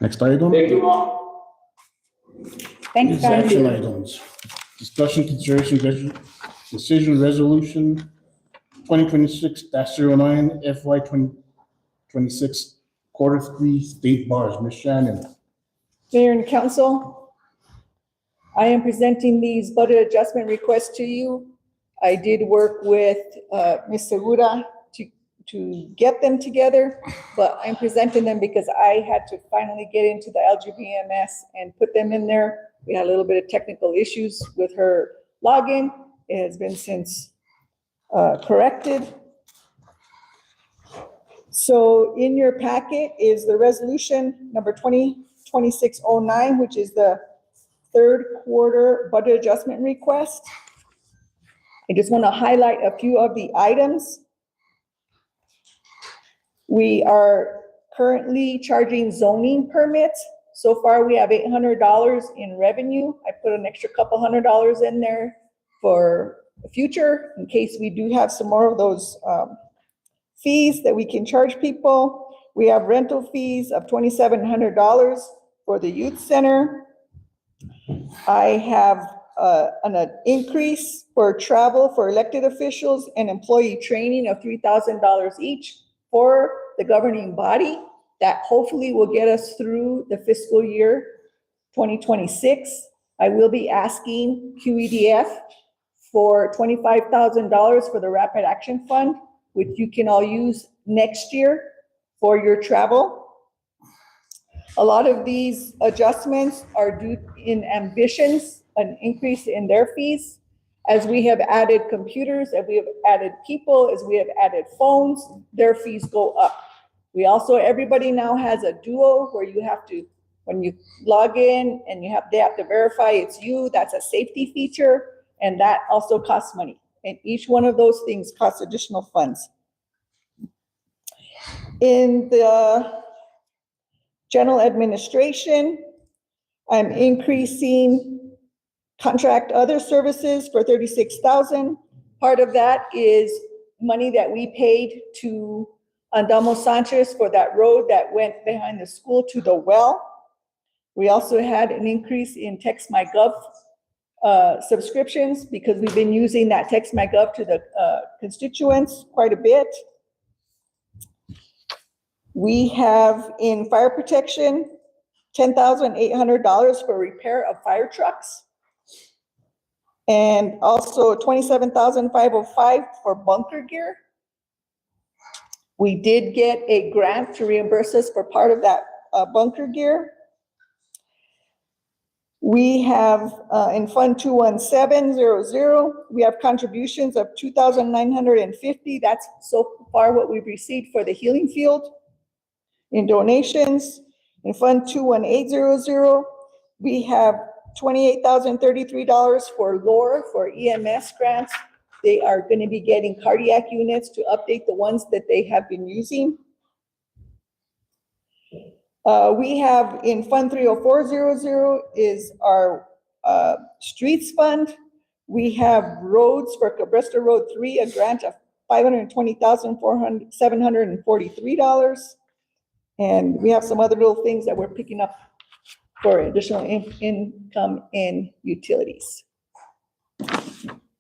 Next item Thanks, is guys. action items. Discussion, consideration, decision resolution 2026-09 FY2026 Q3 state bars. Ms. Shannon. Mayor and council, I am presenting these budget adjustment requests to you. I did work with Ms. Segura to get them together, but I'm presenting them because I had to finally get into the LGBMS and put them in there. We had a little bit of technical issues with her login. It has been since corrected. So in your packet is the resolution number 2026-09, which is the third quarter budget adjustment request. I just want to highlight a few of the items. We are currently charging zoning permits. So far, we have $800 in revenue. I put an extra couple $100 in there for the future in case we do have some more of those fees that we can charge people. We have rental fees of $2,700 for the youth center. I have an increase for travel for elected officials and employee training of $3,000 each for the governing body. That hopefully will get us through the fiscal year 2026. I will be asking QEDF for $25,000 for the Rapid Action Fund, which you can all use next year for your travel. A lot of these adjustments are due in ambitions, an increase in their fees. As we have added computers, as we have added people, as we have added phones, their fees go up. We also, everybody now has a duo where you have to, when you log in and they have to verify it's you, that's a safety feature, and that also costs money. And each one of those things costs additional funds. In the general administration, I'm increasing contract other services for $36,000. Part of that is money that we paid to Andamo Sanchez for that road that went behind the school to the well. We also had an increase in TextMyGov subscriptions because we've been using that TextMyGov to the constituents quite a bit. We have in fire protection, $10,800 for repair of fire trucks. And also $27,505 for bunker gear. We did get a grant to reimburse us for part of that bunker gear. We have in Fund 21700, we have contributions of $2,950. That's so far what we've received for the healing field in donations. In Fund 21800, we have $28,033 for LORE, for EMS grants. They are going to be getting cardiac units to update the ones that they have been using. We have in Fund 30400 is our streets fund. We have roads for Cabresta Road 3, a grant of $520,743. And we have some other little things that we're picking up for additional income in utilities.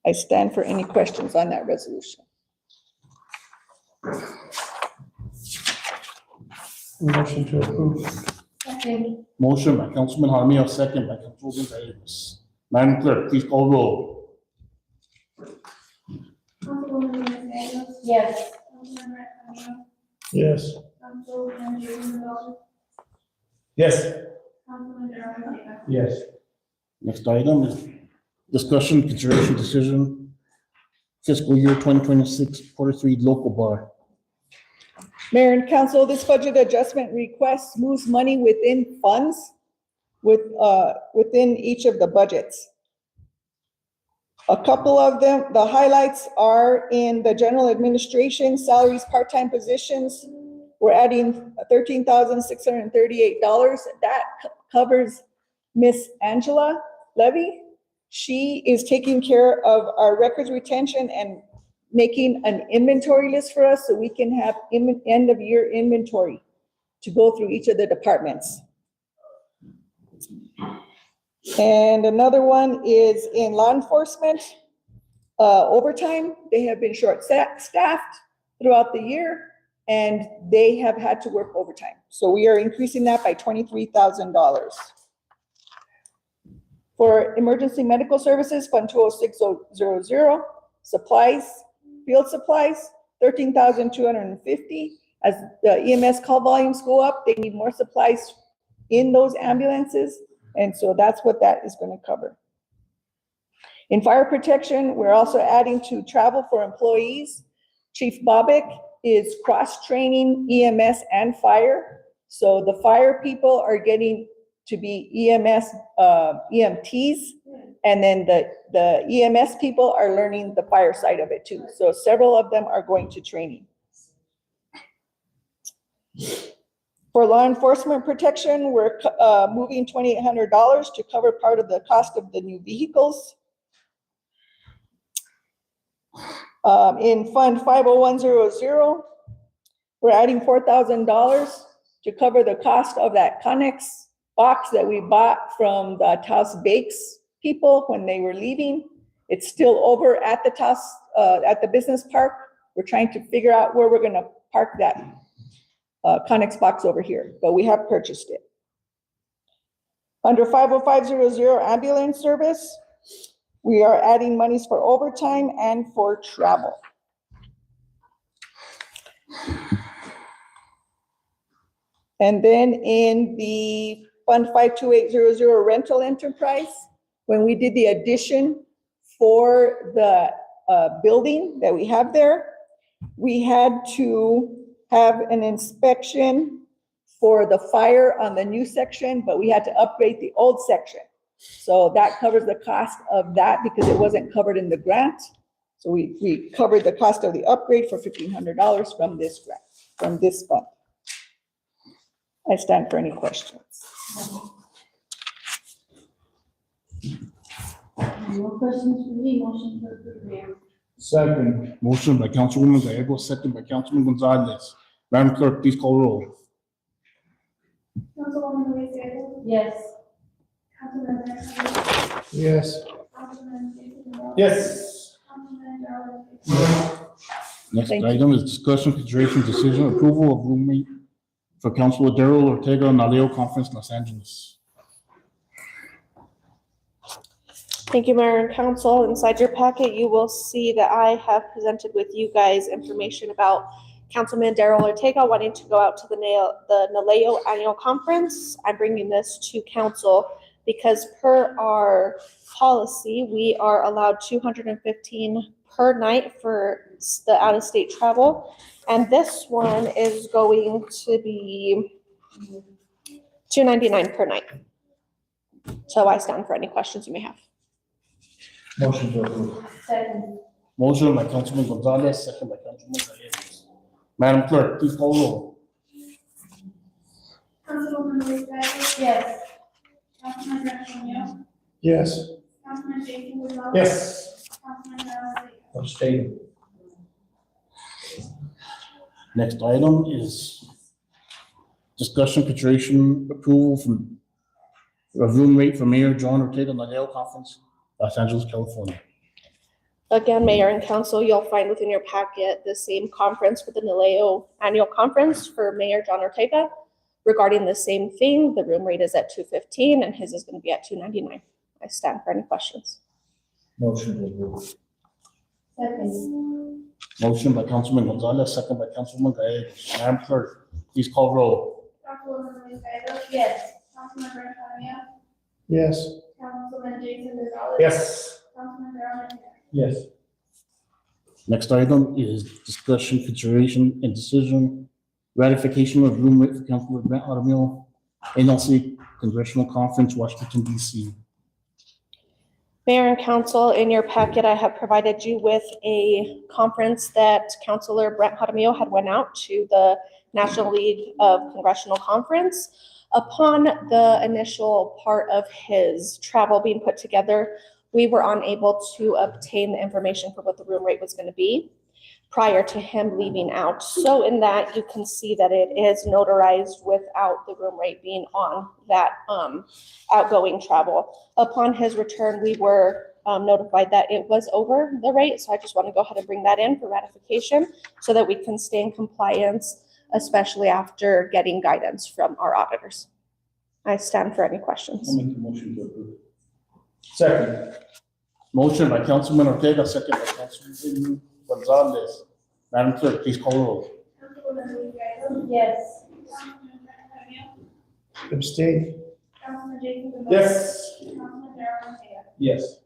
I stand for any questions on that resolution. Motion to approve. Okay. Motion by Councilman Jaramillo, second by Councilwoman Davis. Madam Clerk, please call roll. Councilwoman Davis? Yes. Councilmember Antonio? Yes. Councilman Gonzalez? Yes. Councilman Durham? Yes. Next item is discussion, consideration, decision, fiscal year 2026 Q3 local bar. Mayor and council, this budget adjustment request moves money within funds within each of the budgets. A couple of them, the highlights are in the general administration, salaries, part-time positions. We're adding $13,638. That covers Miss Angela Levy. She is taking care of our records retention and making an inventory list for us so we can have end of year inventory to go through each of the departments. And another one is in law enforcement, overtime. They have been staffed throughout the year, and they have had to work overtime. So we are increasing that by $23,000. For emergency medical services, Fund 20600, supplies, field supplies, 13,250. As the EMS call volumes go up, they need more supplies in those ambulances, and so that's what that is going to cover. In fire protection, we're also adding to travel for employees. Chief Bobbick is cross-training EMS and fire. So the fire people are getting to be EMS, EMTs, and then the EMS people are learning the fire side of it too. So several of them are going to training. For law enforcement protection, we're moving $2,800 to cover part of the cost of the new vehicles. In Fund 50100, we're adding $4,000 to cover the cost of that Connex box that we bought from the Taos Bakes people when they were leaving. It's still over at the Taos, at the business park. We're trying to figure out where we're gonna park that Connex box over here, but we have purchased it. Under 50500 ambulance service, we are adding monies for overtime and for travel. And then in the Fund 52800 rental enterprise, when we did the addition for the building that we have there, we had to have an inspection for the fire on the new section, but we had to upgrade the old section. So that covers the cost of that because it wasn't covered in the grant. So we covered the cost of the upgrade for $1,500 from this grant, from this fund. I stand for any questions. No questions for me, motion to approve, Mayor. Second. Motion by Councilwoman Gallego, second by Councilman Gonzalez. Madam Clerk, please call roll. Councilwoman Luis Gallego, Yes. Councilman Bernardo, Yes. Councilman Jason Gonzalez, Yes. Councilman Darrell Rodriguez. Next Thank you. item is discussion, consideration, decision, approval of roommate for Councilor Darrell Ortega, Naleo Conference, Los Angeles. Thank you, Mayor and Council. Inside your packet, you will see that I have presented with you guys information about Councilman Darrell Ortega wanting to go out to the NALEO Annual Conference. I'm bringing this to council because per our policy, we are allowed 215 per night for the out-of-state travel. And this one is going to be $299 per night. So I stand for any questions you may have. Motion to approve. Second. Motion by Councilman Gonzalez, second by Councilman Gallego. Madam Clerk, please call roll. Councilwoman Luis Gallego, Yes. Councilman Bernardo, Yes. Councilman Jason Gonzalez. Yes. Councilman Darrell Rodriguez. Abstain. Next item is discussion, consideration, approval from a room rate for Mayor John Ortega, Naleo Conference, Los Angeles, California. Again, Mayor and Council, you'll find within your packet the same conference for the NALEO Annual Conference for Mayor John Ortega. Regarding the same thing, the room rate is at $215 and his is going to be at $299. I stand for any questions. Motion to approve. Second. Motion by Councilman Gonzalez, second by Councilman Gallego. Madam Clerk, please call roll. Councilwoman Luis Gallego, Yes. Councilman Bernardo, Yes. Councilman Jason Gonzalez. Yes. Councilman Darrell Rodriguez. Yes. Next item is discussion, consideration, and decision, ratification of room rate for Councilor Brent Jaramillo, NLC Congressional Conference, Washington, D.C. Mayor and Council, in your packet, I have provided you with a conference that Councilor Brent Jaramillo had went out to the National League of Congressional Conference. Upon the initial part of his travel being put together, we were unable to obtain the information for what the room rate was going to be. prior to him leaving out. So in that, you can see that it is notarized without the room rate being on that outgoing travel. Upon his return, we were notified that it was over the rate, so I just want to go ahead and bring that in for ratification so that we can stay in compliance, especially after getting guidance from our auditors. I stand for any questions. I'll make the motion to approve. Second. Motion by Councilman Ortega, second by Councilman Gonzalez. Madam Clerk, please call the roll. Councilwoman Ruiz Gallego, Yes. Councilman Antonio, Abstain. Councilman Jason Gonzalez. Yes. Councilman Darrell Ortega. Yes.